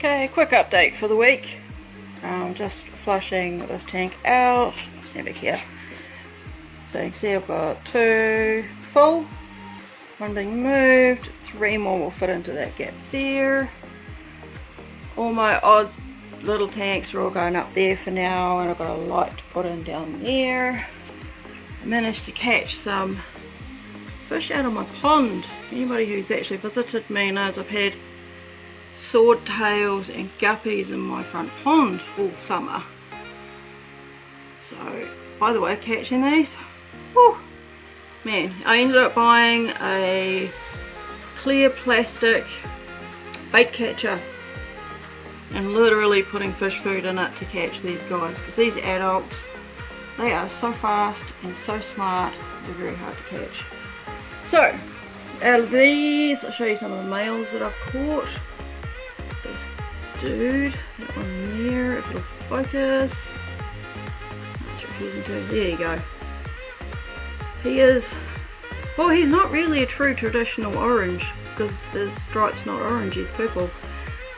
Okay, quick update for the week. Just flushing this tank out. It's never here. So you can see I've got 2 full, 1 being moved, 3 more will fit into that gap there. All my odd little tanks are all going up there for now, and I've got a light to put in down there. I managed to catch some fish out of my pond. Anybody who's actually visited me knows I've had swordtails and guppies in my front pond all summer. So, by the way, catching these, whew, man, I ended up buying a clear plastic bait catcher and literally putting fish food in it to catch these guys, because these adults, they are so fast and so smart, they're very hard to catch. So, out of these, I'll show you some of the males that I've caught. This dude, that one there, if it'll focus. That's refusing to. There you go. He is, well, he's not really a true traditional orange, because his stripe's not orange, he's purple.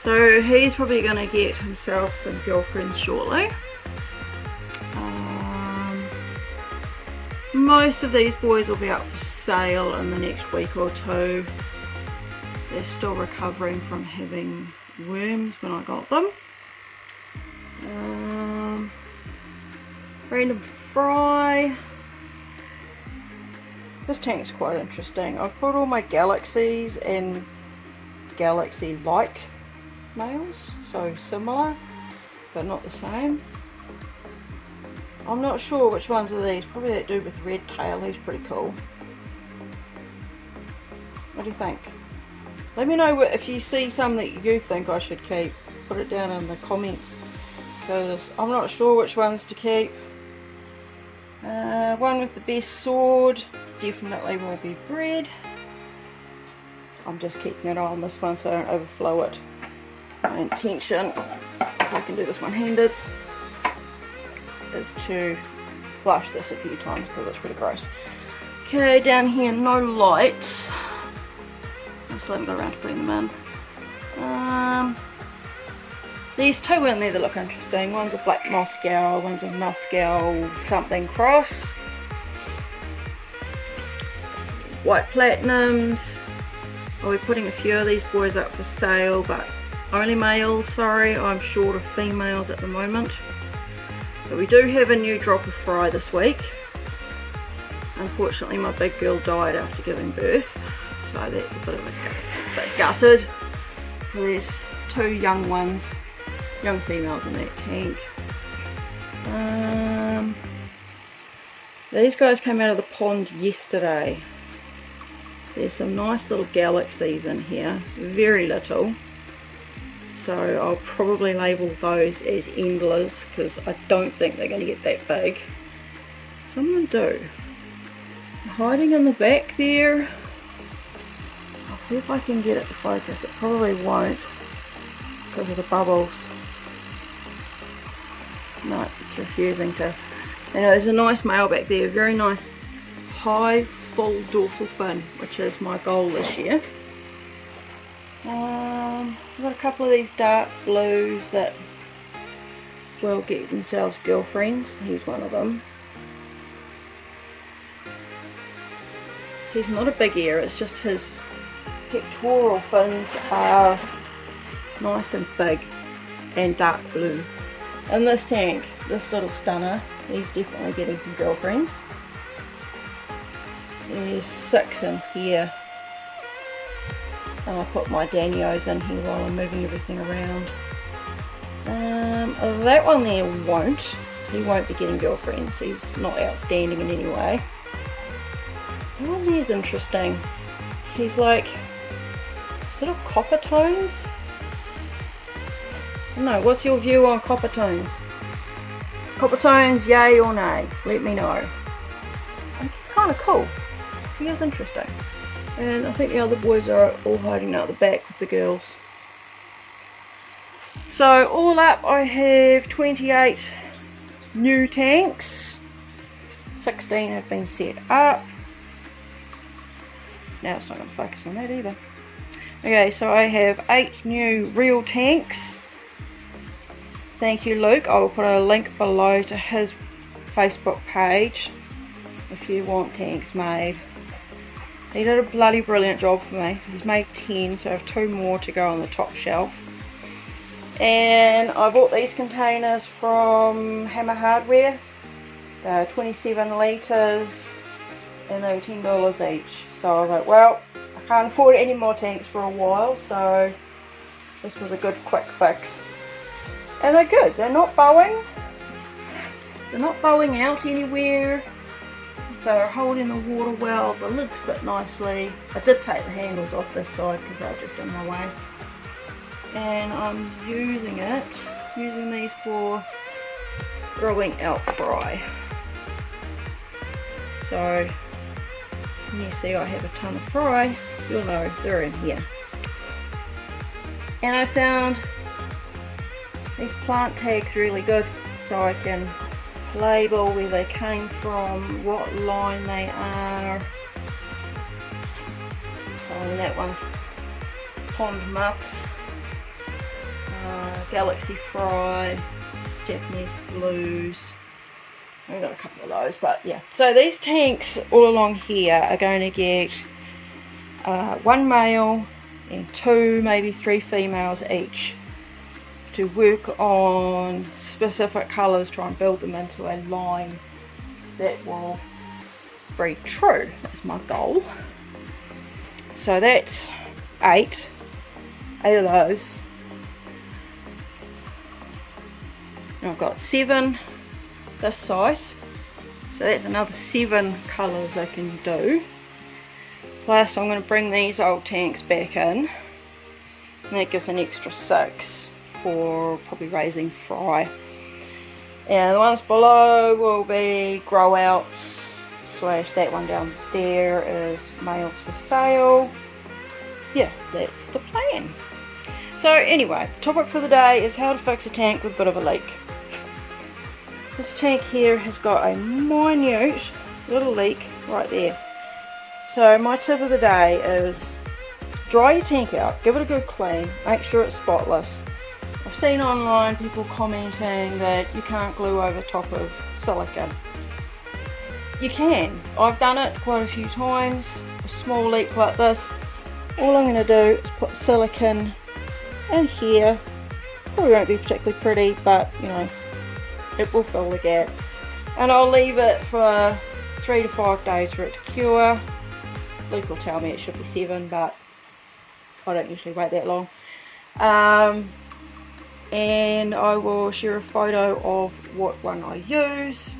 So he's probably going to get himself some girlfriends shortly. Most of these boys will be up for sale in the next week or 2. They're still recovering from having worms when I got them. Random fry. This tank's quite interesting. I've put all my galaxies and galaxy-like males, so similar but not the same. I'm not sure which ones are these. Probably that dude with red tail, he's pretty cool. What do you think? Let me know if you see some that you think I should keep. Put it down in the comments, because I'm not sure which ones to keep. One with the best sword definitely will be bred. I'm just keeping an eye on this one so I don't overflow it. My intention, if I can do this one-handed, is to flush this a few times because it's pretty gross. Okay, down here, no lights. I still haven't got around to putting them in. These 2 in there that look interesting. One's a black Moscow, one's a Moscow something cross. White platinums. I'll be putting a few of these boys up for sale, but only males, sorry. I'm short of females at the moment. But we do have a new drop of fry this week. Unfortunately, my big girl died after giving birth, so that's a bit of a bit gutted. There's 2 young ones, young females in that tank. These guys came out of the pond yesterday. There's some nice little galaxies in here, very little. So I'll probably label those as endless, because I don't think they're going to get that big. Some of them do. Hiding in the back there. I'll see if I can get it to focus. It probably won't because of the bubbles. No, it's refusing to. You know, there's a nice male back there, very nice high full dorsal fin, which is my goal this year. I've got a couple of these dark blues that will get themselves girlfriends. He's one of them. He's not a big ear, it's just his pectoral fins are nice and big and dark blue. In this tank, this little stunner, he's definitely getting some girlfriends. There's 6 in here. And I'll put my Danios in here while I'm moving everything around. That one there won't. He won't be getting girlfriends. He's not outstanding in any way. That one there's interesting. He's like sort of copper tones. I don't know, what's your view on copper tones? Copper tones, yay or nay? Let me know. I think it's kind of cool. He is interesting. And I think the other boys are all hiding out the back with the girls. So all up I have 28 new tanks. 16 have been set up. Now it's not going to focus on that either. Okay, so I have 8 new real tanks. Thank you, Luke. I will put a link below to his Facebook page if you want tanks made. He did a bloody brilliant job for me. He's made 10, so I have 2 more to go on the top shelf. And I bought these containers from Hammer Hardware. 27 litres and they were $10 each. So I was like, well, I can't afford any more tanks for a while, so this was a good quick fix. And they're good. They're not bowing. They're not bowing out anywhere. They're holding the water well. The lids fit nicely. I did take the handles off this side because they were just in my way. And I'm using these for growing out fry. So when you see I have a ton of fry, you'll know they're in here. And I found these plant tags really good, so I can label where they came from, what line they are. So that one's Pond Mutts, Galaxy Fry, Japanese Blues. I've got a couple of those, but yeah. So these tanks all along here are going to get 1 male and 2, maybe 3 females each to work on specific colours, try and build them into a line that will breed true. That's my goal. So that's 8 of those. And I've got 7 this size, so that's another 7 colours I can do. Plus I'm going to bring these old tanks back in, and that gives an extra 6 for probably raising fry. And the ones below will be grow outs / that one down there is males for sale. Yeah, that's the plan. So anyway, the topic for the day is how to fix a tank with a bit of a leak. This tank here has got a minute little leak right there. So my tip of the day is dry your tank out, give it a good clean, make sure it's spotless. I've seen online people commenting that you can't glue over top of silicone. You can. I've done it quite a few times. A small leak like this, all I'm going to do is put silicone in here. Probably won't be particularly pretty, but you know, it will fill the gap. And I'll leave it for 3 to 5 days for it to cure. Luke will tell me it should be 7, but I don't usually wait that long. And I will share a photo of what one I use.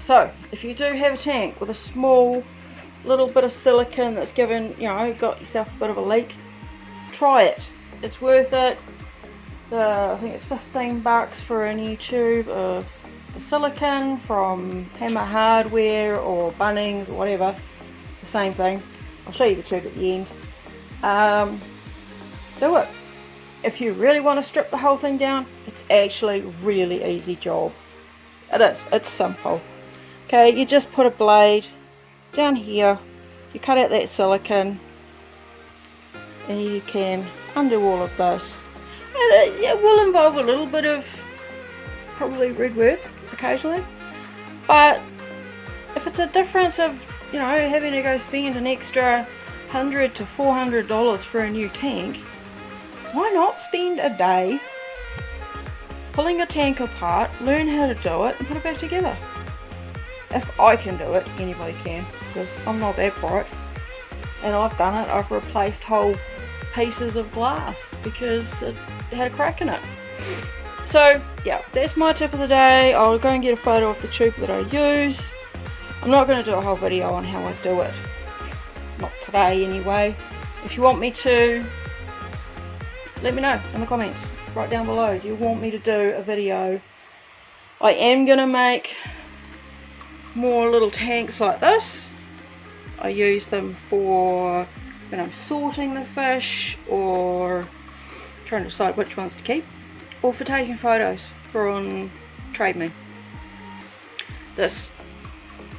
So if you do have a tank with a small little bit of silicone that's given, you know, got yourself a bit of a leak, try it. It's worth it. I think it's $15 for a new tube of the silicone from Hammer Hardware or Bunnings or whatever. It's the same thing. I'll show you the tube at the end. Do it. If you really want to strip the whole thing down, it's actually a really easy job. It is. It's simple. Okay, you just put a blade down here, you cut out that silicone, and you can undo all of this. It will involve a little bit of probably red words occasionally, but if it's a difference of, you know, having to go spend an extra $100 to $400 for a new tank, why not spend a day pulling a tank apart, learn how to do it, and put it back together? If I can do it, anybody can, because I'm not that bright. And I've done it. I've replaced whole pieces of glass because it had a crack in it. So yeah, that's my tip of the day. I'll go and get a photo of the tube that I use. I'm not going to do a whole video on how I do it, not today anyway. If you want me to, let me know in the comments right down below. Do you want me to do a video? I am going to make more little tanks like this. I use them for when I'm sorting the fish or trying to decide which ones to keep, or for taking photos for on Trade Me. This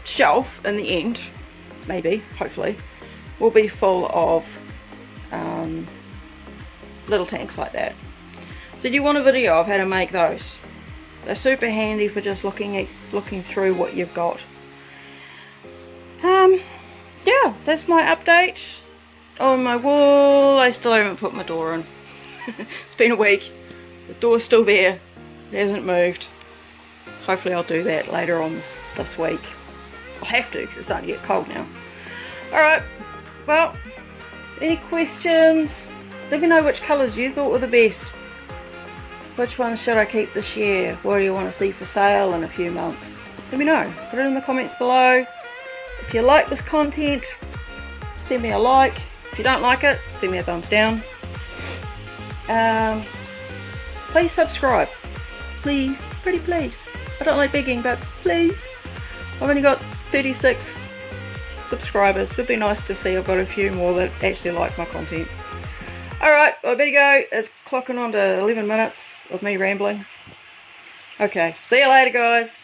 shelf in the end, maybe, hopefully, will be full of little tanks like that. So do you want a video of how to make those? They're super handy for just looking through what you've got. Yeah, that's my update on my wall. I still haven't put my door in. It's been a week. The door's still there. It hasn't moved. Hopefully I'll do that later on this week. I'll have to because it's starting to get cold now. Alright, well, any questions? Let me know which colours you thought were the best. Which ones should I keep this year? What do you want to see for sale in a few months? Let me know. Put it in the comments below. If you like this content, send me a like. If you don't like it, send me a thumbs down. Please subscribe. Please. Pretty please. I don't like begging, but please. I've only got 36 subscribers. It would be nice to see I've got a few more that actually like my content. Alright, I better go. It's clocking on to 11 minutes of me rambling. Okay, see you later guys.